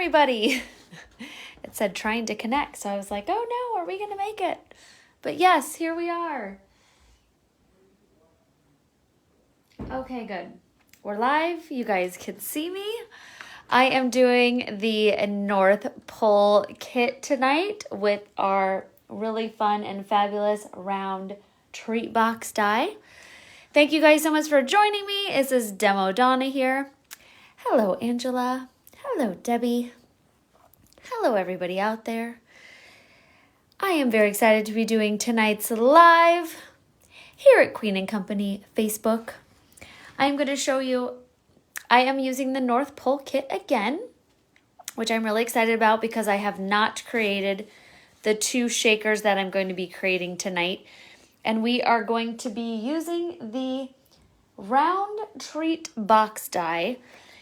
everybody. It said trying to connect, so I was like, oh no, are we gonna make it? But yes, here we are. Okay, good. We're live. You guys can see me. I am doing the North Pole kit tonight with our really fun and fabulous round treat box die. Thank you guys so much for joining me. This is Demo Donna here. Hello, Angela. Hello, Debbie. Hello, everybody out there. I am very excited to be doing tonight's live here at Queen & Company Facebook. I'm going to show you, I am using the North Pole kit again, which I'm really excited about because I have not created the two shakers that I'm going to be creating tonight. And we are going to be using the round treat box die.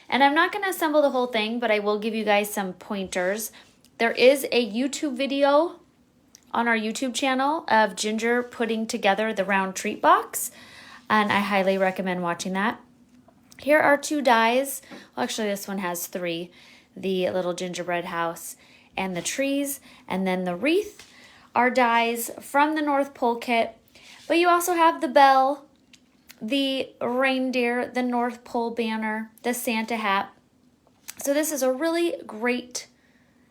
And I'm not going to assemble the whole thing, but I will give you guys some pointers. There is a YouTube video on our YouTube channel of Ginger putting together the round treat box, and I highly recommend watching that. Here are two dies. Well, actually, this one has three. The little gingerbread house and the trees, and then the wreath are dies from the North Pole kit. But you also have the bell, the reindeer, the North Pole banner, the Santa hat. So this is a really great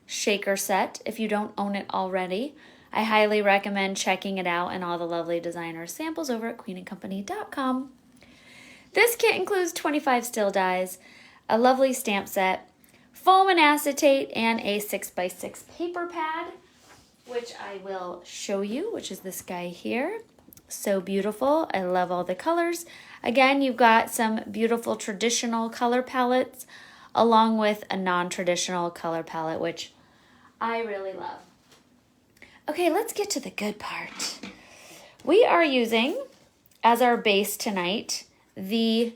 shaker set if you don't own it already. I highly recommend checking it out and all the lovely designer samples over at queenandcompany.com. This kit includes 25 still dies, a lovely stamp set, foam and acetate, and a 6x6 paper pad, which I will show you, which is this guy here. So beautiful. I love all the colors. Again, you've got some beautiful traditional color palettes along with a non-traditional color palette, which I really love. Okay, let's get to the good part. We are using, as our base tonight, the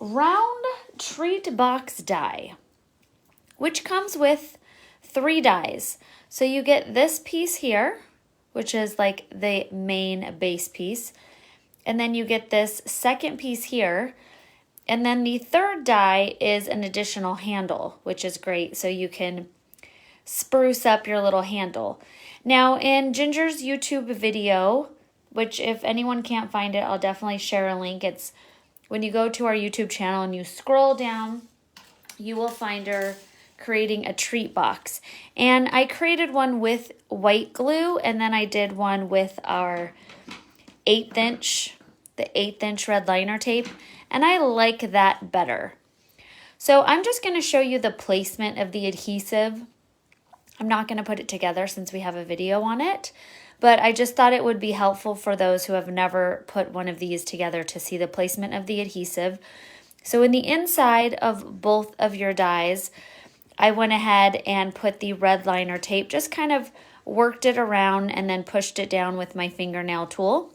round treat box die, which comes with 3 dies. So you get this piece here, which is like the main base piece, and then you get this second piece here, and then the third die is an additional handle, which is great, so you can spruce up your little handle. Now in Ginger's YouTube video, which if anyone can't find it, I'll definitely share a link. It's when you go to our YouTube channel and you scroll down, you will find her creating a treat box. And I created one with white glue, and then I did one with our 1/8 inch, the 1/8 inch red liner tape, and I like that better. So I'm just going to show you the placement of the adhesive. I'm not going to put it together since we have a video on it, but I just thought it would be helpful for those who have never put one of these together to see the placement of the adhesive. So in the inside of both of your dies, I went ahead and put the red liner tape, just kind of worked it around and then pushed it down with my fingernail tool.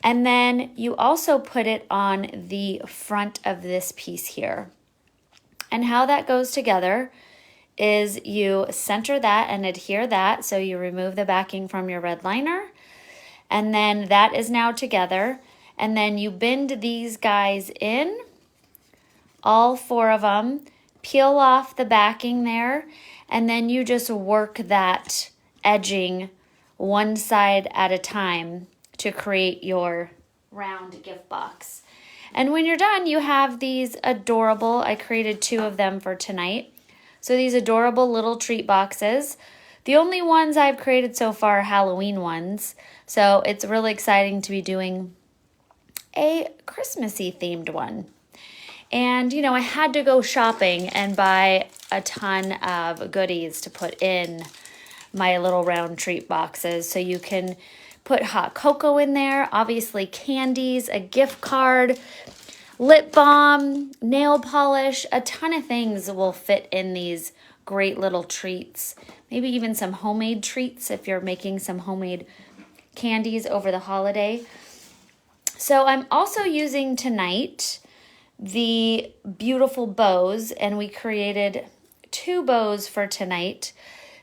And then you also put it on the front of this piece here. And how that goes together is you center that and adhere that, so you remove the backing from your red liner, and then that is now together, and then you bend these guys in, all 4 of them, peel off the backing there, and then you just work that edging one side at a time to create your round gift box. And when you're done, you have these adorable, I created 2 of them for tonight. So these adorable little treat boxes. The only ones I've created so far are Halloween ones. So it's really exciting to be doing a Christmassy themed one. And, you know, I had to go shopping and buy a ton of goodies to put in my little round treat boxes. So you can put hot cocoa in there, obviously candies, a gift card, lip balm, nail polish, a ton of things will fit in these great little treats. Maybe even some homemade treats if you're making some homemade candies over the holiday. So I'm also using tonight the beautiful bows, and we created 2 bows for tonight.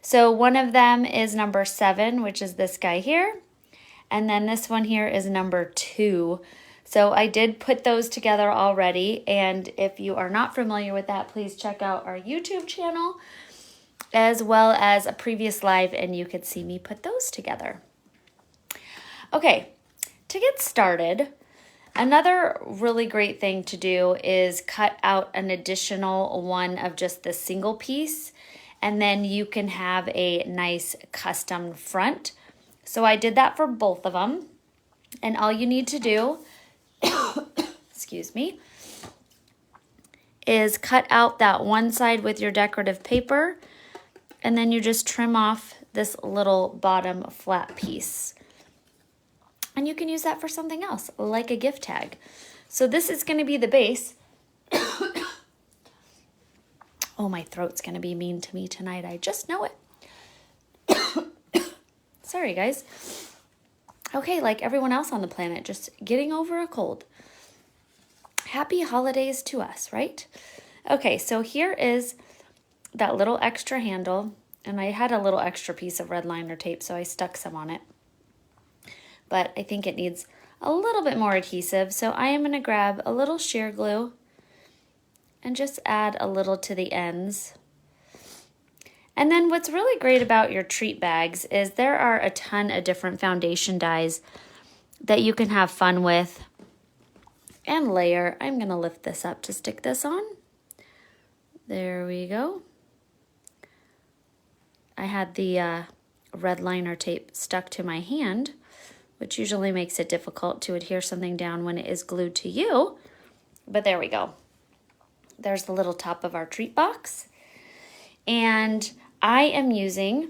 So one of them is number 7, which is this guy here. And then this one here is number 2. So I did put those together already, and if you are not familiar with that, please check out our YouTube channel as well as a previous live, and you could see me put those together. Okay, to get started, another really great thing to do is cut out an additional one of just the single piece, and then you can have a nice custom front. So I did that for both of them, and all you need to do, excuse me, is cut out that one side with your decorative paper, and then you just trim off this little bottom flat piece. And you can use that for something else, like a gift tag. So this is going to be the base. Oh, my throat's going to be mean to me tonight. I just know it. Sorry, guys. Okay, like everyone else on the planet, just getting over a cold. Happy holidays to us, right? Okay, so here is that little extra handle, and I had a little extra piece of red liner tape, so I stuck some on it. But I think it needs a little bit more adhesive, so I am going to grab a little sheer glue and just add a little to the ends. And then what's really great about your treat bags is there are a ton of different foundation dyes that you can have fun with and layer. I'm going to lift this up to stick this on. There we go. I had the red liner tape stuck to my hand, which usually makes it difficult to adhere something down when it is glued to you. But there we go. There's the little top of our treat box. And I am using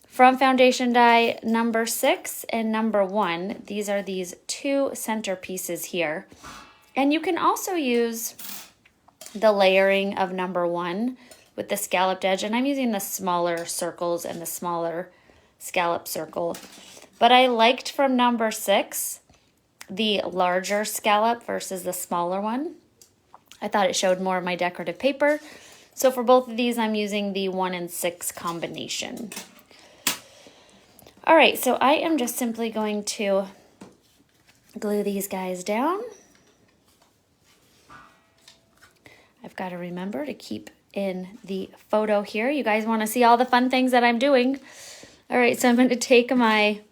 from foundation die number 6 and number 1. These are these two center pieces here. And you can also use the layering of number 1 with the scalloped edge. And I'm using the smaller circles and the smaller scallop circle. But I liked from number 6 the larger scallop versus the smaller one. I thought it showed more of my decorative paper. So for both of these, I'm using the 1 and 6 combination. All right, so I am just simply going to glue these guys down. I've got to remember to keep in the photo here. You guys want to see all the fun things that I'm doing. All right, so I'm going to take my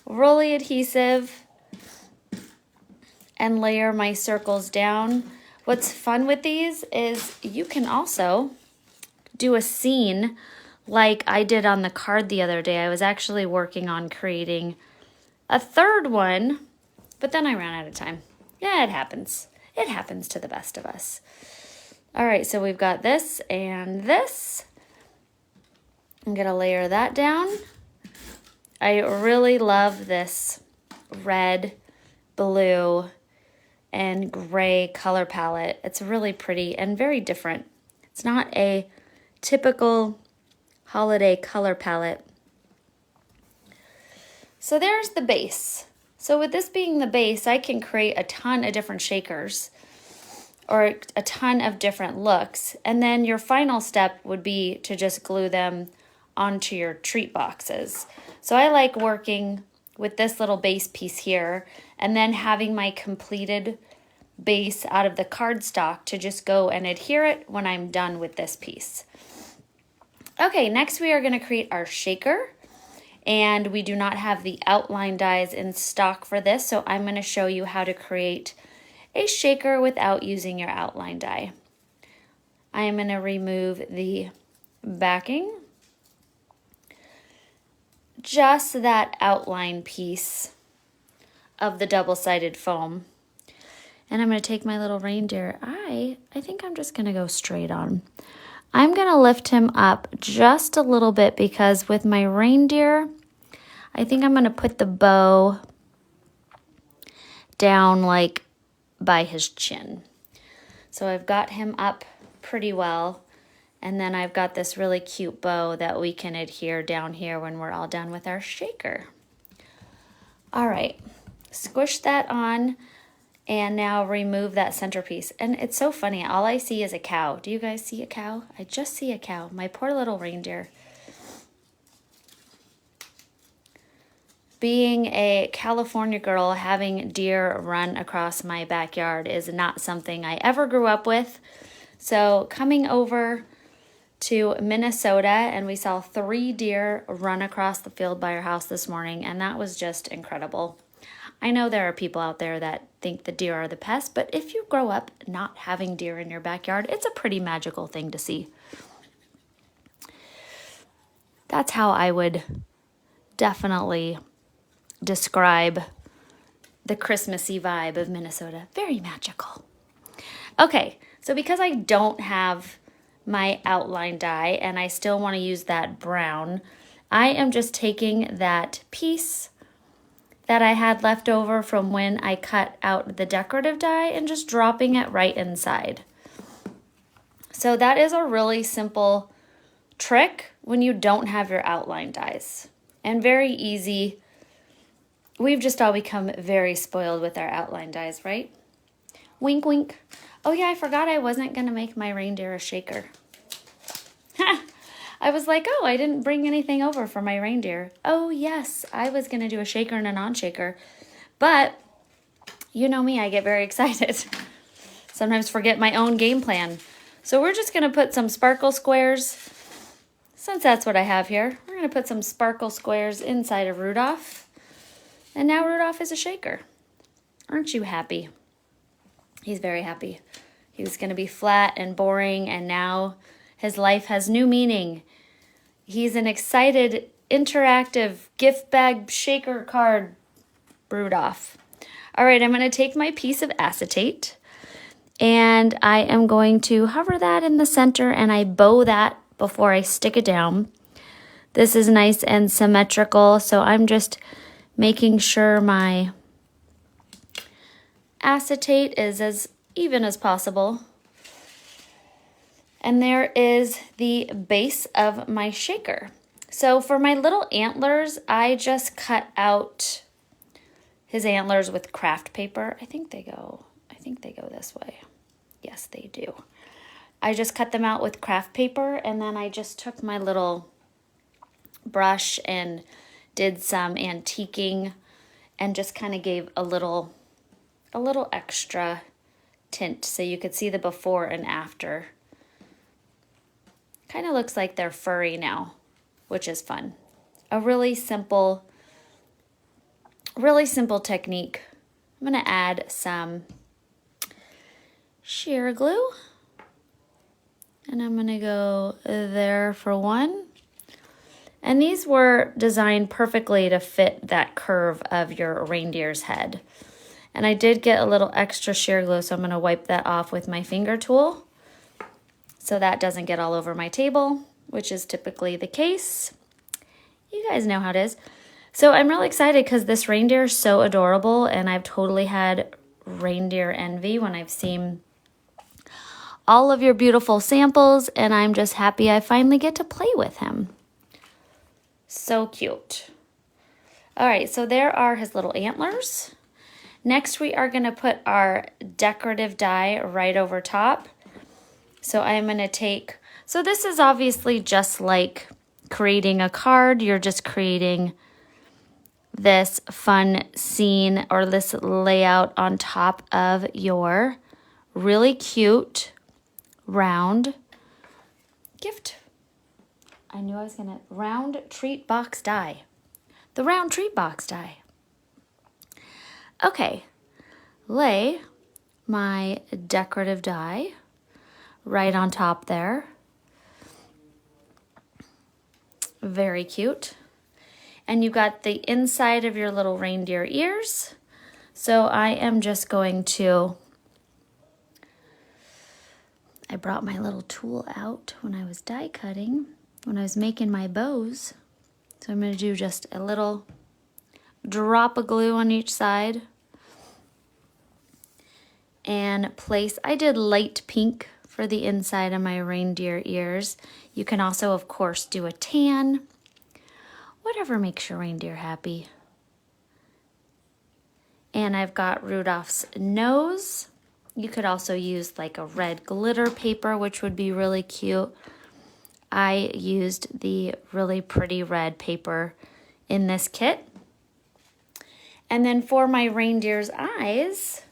Rolly adhesive and layer my circles down. What's fun with these is you can also do a scene like I did on the card the other day. I was actually working on creating a third one, but then I ran out of time. Yeah, it happens. It happens to the best of us. All right, so we've got this and this. I'm gonna layer that down. I really love this red, blue, and gray color palette. It's really pretty and very different. It's not a typical holiday color palette. So there's the base. So with this being the base, I can create a ton of different shakers or a ton of different looks. And then your final step would be to just glue them onto your treat boxes. So I like working with this little base piece here and then having my completed base out of the cardstock to just go and adhere it when I'm done with this piece. Okay, next we are going to create our shaker, and we do not have the outline dies in stock for this, so I'm going to show you how to create a shaker without using your outline die. I am going to remove the backing, just that outline piece of the double-sided foam. And I'm going to take my little reindeer. I think I'm just going to go straight on. I'm going to lift him up just a little bit because with my reindeer, I think I'm going to put the bow down like by his chin. So I've got him up pretty well. And then I've got this really cute bow that we can adhere down here when we're all done with our shaker. All right, squish that on. And now remove that centerpiece. And it's so funny, all I see is a cow. Do you guys see a cow? I just see a cow, my poor little reindeer. being a California girl, having deer run across my backyard is not something I ever grew up with. So coming over to Minnesota, and we saw 3 deer run across the field by our house this morning, and that was just incredible. I know there are people out there that think the deer are the pest, but if you grow up not having deer in your backyard, it's a pretty magical thing to see. That's how I would definitely describe the Christmassy vibe of Minnesota. Very magical. Okay, so because I don't have my outline die and I still want to use that brown, I am just taking that piece that I had left over from when I cut out the decorative die and just dropping it right inside. So that is a really simple trick when you don't have your outline dies, and very easy. We've just all become very spoiled with our outline dies, right? Wink, wink. Oh yeah, I forgot I wasn't gonna make my reindeer a shaker. I was like, oh, I didn't bring anything over for my reindeer. Oh yes, I was gonna do a shaker and a non-shaker, but you know me, I get very excited. Sometimes forget my own game plan. So we're just gonna put some sparkle squares, since that's what I have here. We're gonna put some sparkle squares inside of Rudolph. And now Rudolph is a shaker. Aren't you happy? He's very happy. He was gonna be flat and boring, and now his life has new meaning. He's an excited, interactive gift bag shaker card Rudolph. All right, I'm gonna take my piece of acetate and I am going to hover that in the center, and I bow that before I stick it down. This is nice and symmetrical, so I'm just making sure my acetate is as even as possible. And there is the base of my shaker. So for my little antlers, I just cut out his antlers with craft paper. I think they go this way. Yes, they do. I just cut them out with craft paper, and then I just took my little brush and did some antiquing and just kind of gave a little extra tint so you could see the before and after. Kind of looks like they're furry now, which is fun. A really simple technique. I'm gonna add some sheer glue, and I'm gonna go there for one. And these were designed perfectly to fit that curve of your reindeer's head. And I did get a little extra sheer glue, so I'm gonna wipe that off with my finger tool so that doesn't get all over my table, which is typically the case. You guys know how it is. So I'm really excited because this reindeer is so adorable, and I've totally had reindeer envy when I've seen all of your beautiful samples, and I'm just happy I finally get to play with him. So cute. All right, so there are his little antlers. Next, we are gonna put our decorative die right over top. So I'm gonna take, so this is obviously just like creating a card. You're just creating this fun scene or this layout on top of your really cute round gift. I knew I was gonna, round treat box die. The round treat box die. Okay, lay my decorative die right on top there. Very cute. And you got the inside of your little reindeer ears. So I am just going to, I brought my little tool out when I was die cutting, when I was making my bows. So I'm going to do just a little drop of glue on each side and place, I did light pink for the inside of my reindeer ears. You can also, of course, do a tan, whatever makes your reindeer happy. And I've got Rudolph's nose. You could also use like a red glitter paper, which would be really cute. I used the really pretty red paper in this kit. And then for my reindeer's eyes,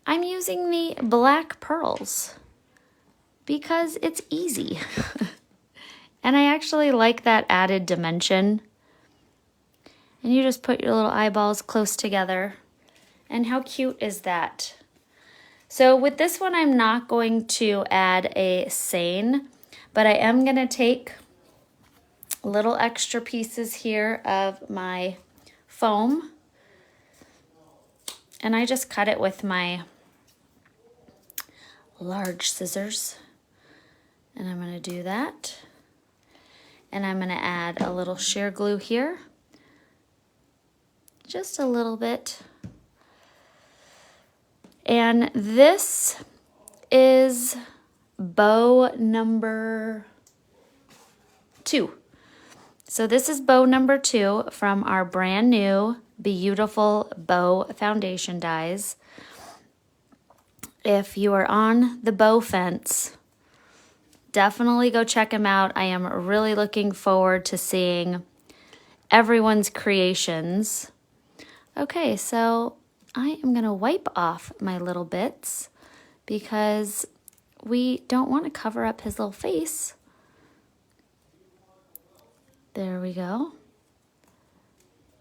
I'm using the black pearls because it's easy. And I actually like that added dimension. And you just put your little eyeballs close together. And how cute is that? So with this one, I'm not going to add a seine, but I am going to take little extra pieces here of my foam. And I just cut it with my large scissors. And I'm going to do that. And I'm going to add a little sheer glue here. Just a little bit. And this is bow number 2. So this is bow number 2 from our brand new beautiful bow foundation dies. If you are on the bow fence, definitely go check them out. I am really looking forward to seeing everyone's creations. Okay, so I am going to wipe off my little bits because we don't want to cover up his little face. There we go.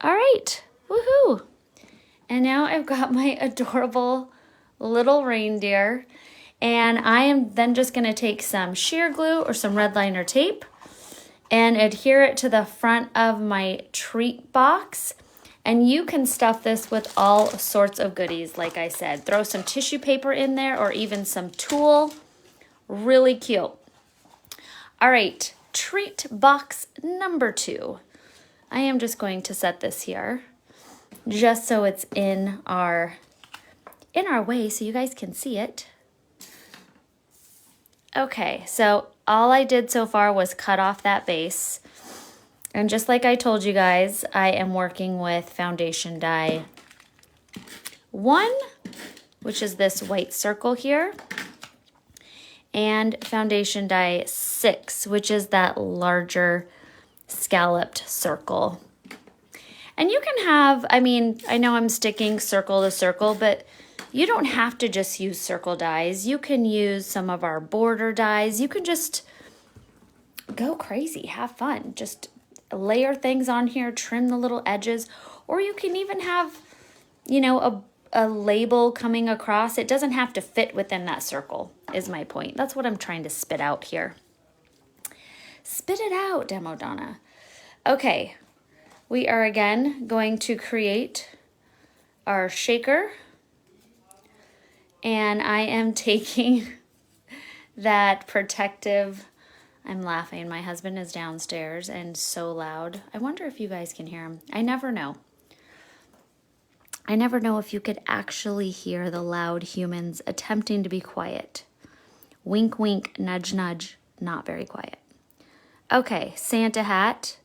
All right, woohoo! And now I've got my adorable little reindeer, and I am then just going to take some sheer glue or some red liner tape and adhere it to the front of my treat box. And you can stuff this with all sorts of goodies, like I said. Throw some tissue paper in there or even some tulle. Really cute. All right, treat box number 2. I am just going to set this here just so it's in our way so you guys can see it. Okay, so all I did so far was cut off that base. And just like I told you guys, I am working with foundation die 1, which is this white circle here, and foundation die 6, which is that larger scalloped circle. And you can have, I mean, I know I'm sticking circle to circle, but you don't have to just use circle dies. You can use some of our border dies. You can just go crazy, have fun. Just layer things on here, trim the little edges, or you can even have, you know, a label coming across. It doesn't have to fit within that circle, is my point. That's what I'm trying to spit out here. Spit it out, Demo Donna. Okay, we are again going to create our shaker, and I am taking that protective, I'm laughing. My husband is downstairs and so loud. I wonder if you guys can hear him. I never know. I never know if you could actually hear the loud humans attempting to be quiet. Wink, wink, nudge, nudge, not very quiet. Okay, Santa hat.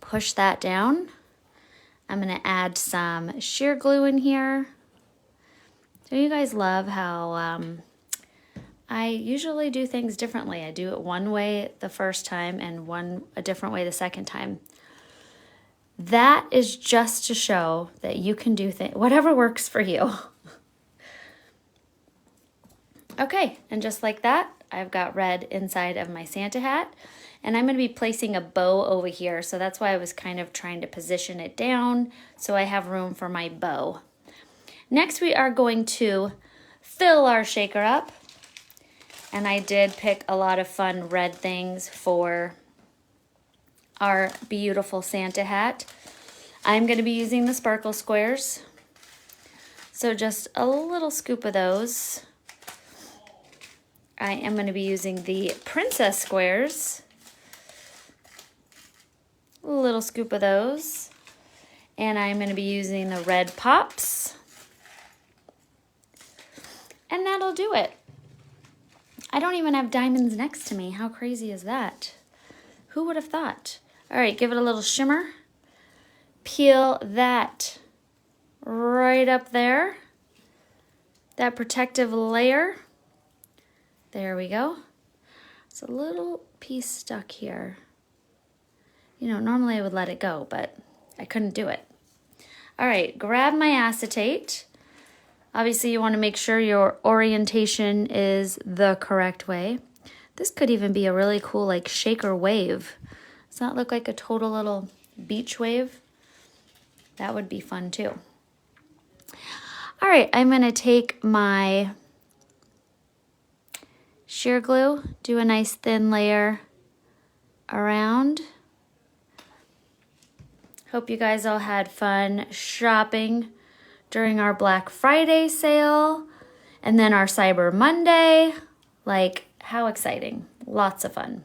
Push that down. I'm going to add some sheer glue in here. Do you guys love how I usually do things differently? I do it one way the first time and a different way the second time. That is just to show that you can do whatever works for you. Okay, and just like that, I've got red inside of my Santa hat. And I'm going to be placing a bow over here, so that's why I was kind of trying to position it down so I have room for my bow. Next, we are going to fill our shaker up. And I did pick a lot of fun red things for our beautiful Santa hat. I'm going to be using the sparkle squares. So just a little scoop of those. I am going to be using the princess squares. A little scoop of those. And I'm going to be using the red pops. And that'll do it. I don't even have diamonds next to me. How crazy is that? Who would have thought? All right, give it a little shimmer. Peel that right up there. That protective layer. There we go. It's a little piece stuck here. You know, normally I would let it go, but I couldn't do it. All right, grab my acetate. Obviously, you want to make sure your orientation is the correct way. This could even be a really cool like shaker wave. Does that look like a total little beach wave? That would be fun too. All right, I'm going to take my sheer glue, do a nice thin layer around. Hope you guys all had fun shopping during our Black Friday sale and then our Cyber Monday. Like, how exciting. Lots of fun.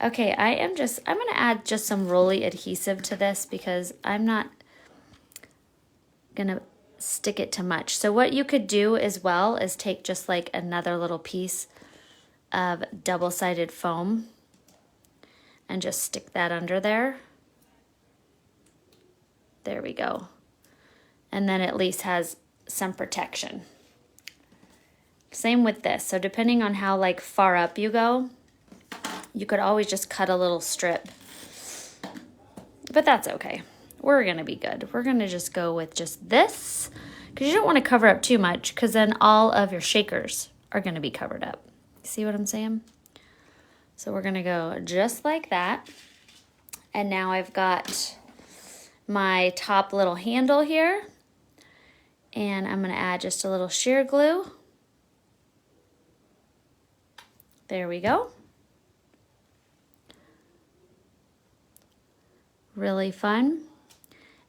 Okay, I'm going to add just some rolly adhesive to this because I'm not going to stick it too much. So what you could do as well is take just like another little piece of double-sided foam and just stick that under there. There we go. And then at least has some protection. Same with this. So depending on how like far up you go, you could always just cut a little strip. But that's okay. We're gonna be good. We're gonna just go with just this because you don't want to cover up too much because then all of your shakers are gonna be covered up. See what I'm saying? So we're gonna go just like that. And now I've got my top little handle here. And I'm gonna add just a little sheer glue. There we go. Really fun.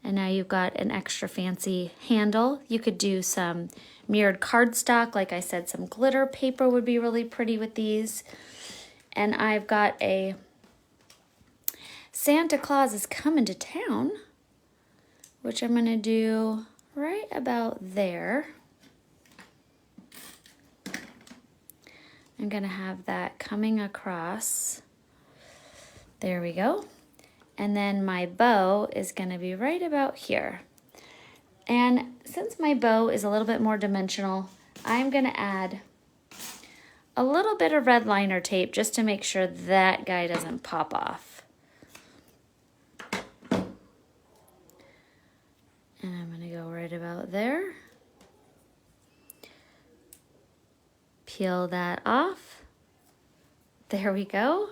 And now you've got an extra fancy handle. You could do some mirrored cardstock. Like I said, some glitter paper would be really pretty with these. And I've got a Santa Claus is coming to town, which I'm gonna do right about there. I'm gonna have that coming across. There we go. And then my bow is gonna be right about here. And since my bow is a little bit more dimensional, I'm gonna add a little bit of red liner tape just to make sure that guy doesn't pop off. And I'm gonna go right about there. Peel that off. There we go.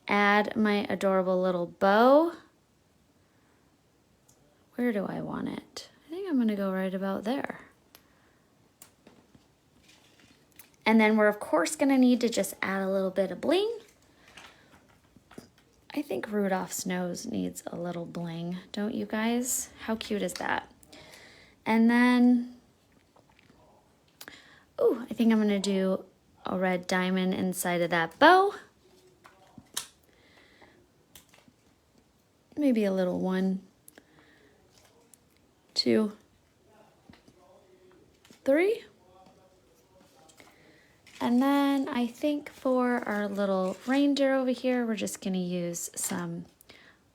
Add my adorable little bow. Where do I want it? I think I'm gonna go right about there. And then we're of course gonna need to just add a little bit of bling. I think Rudolph's nose needs a little bling, don't you guys? How cute is that? And then, ooh, I think I'm gonna do a red diamond inside of that bow. Maybe a little 1, 2, 3. And then I think for our little reindeer over here, we're just gonna use some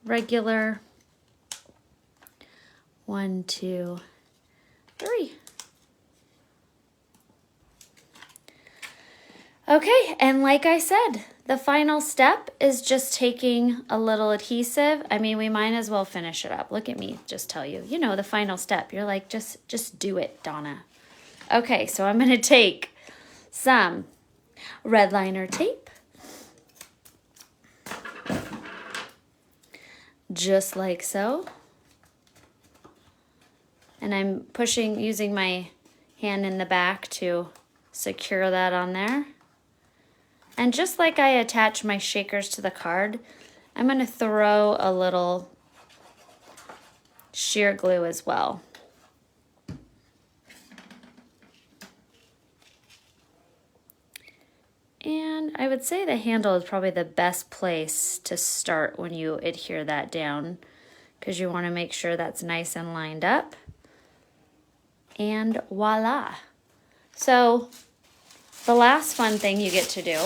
regular 1, 2, 3. Okay, and like I said, the final step is just taking a little adhesive. I mean, we might as well finish it up. Look at me, just tell you. You know the final step. You're like, just do it, Donna. Okay, so I'm gonna take some red liner tape. Just like so. And I'm using my hand in the back to secure that on there. And just like I attach my shakers to the card, I'm going to throw a little sheer glue as well. And I would say the handle is probably the best place to start when you adhere that down, because you want to make sure that's nice and lined up. And voila. So the last fun thing you get to do,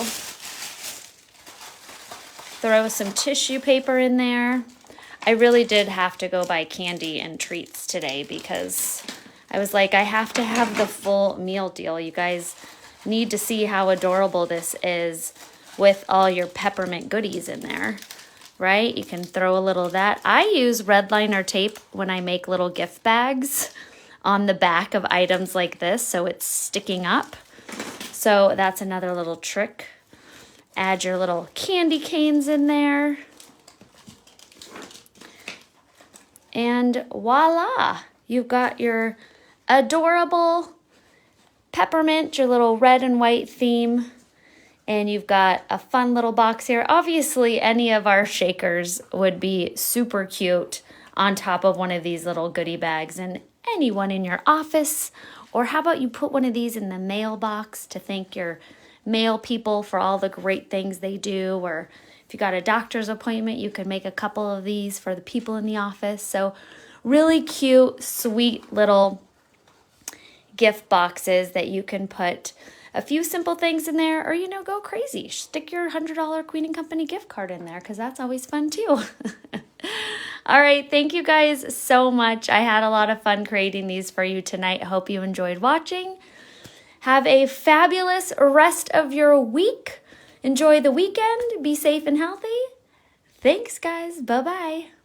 throw some tissue paper in there. I really did have to go buy candy and treats today because I was like, I have to have the full meal deal. You guys need to see how adorable this is with all your peppermint goodies in there. right? You can throw a little of that. I use red liner tape when I make little gift bags on the back of items like this, so it's sticking up. So that's another little trick. Add your little candy canes in there. And voila, you've got your adorable peppermint, your little red and white theme. And you've got a fun little box here. Obviously, any of our shakers would be super cute on top of one of these little goodie bags. And anyone in your office, or how about you put one of these in the mailbox to thank your mail people for all the great things they do. Or if you got a doctor's appointment, you could make a couple of these for the people in the office. So really cute, sweet little gift boxes that you can put a few simple things in there, or, you know, go crazy. Stick your $100 Queen & Company gift card in there, because that's always fun too. All right, thank you guys so much. I had a lot of fun creating these for you tonight. Hope you enjoyed watching. Have a fabulous rest of your week. Enjoy the weekend. Be safe and healthy. Thanks, guys. Bye-bye.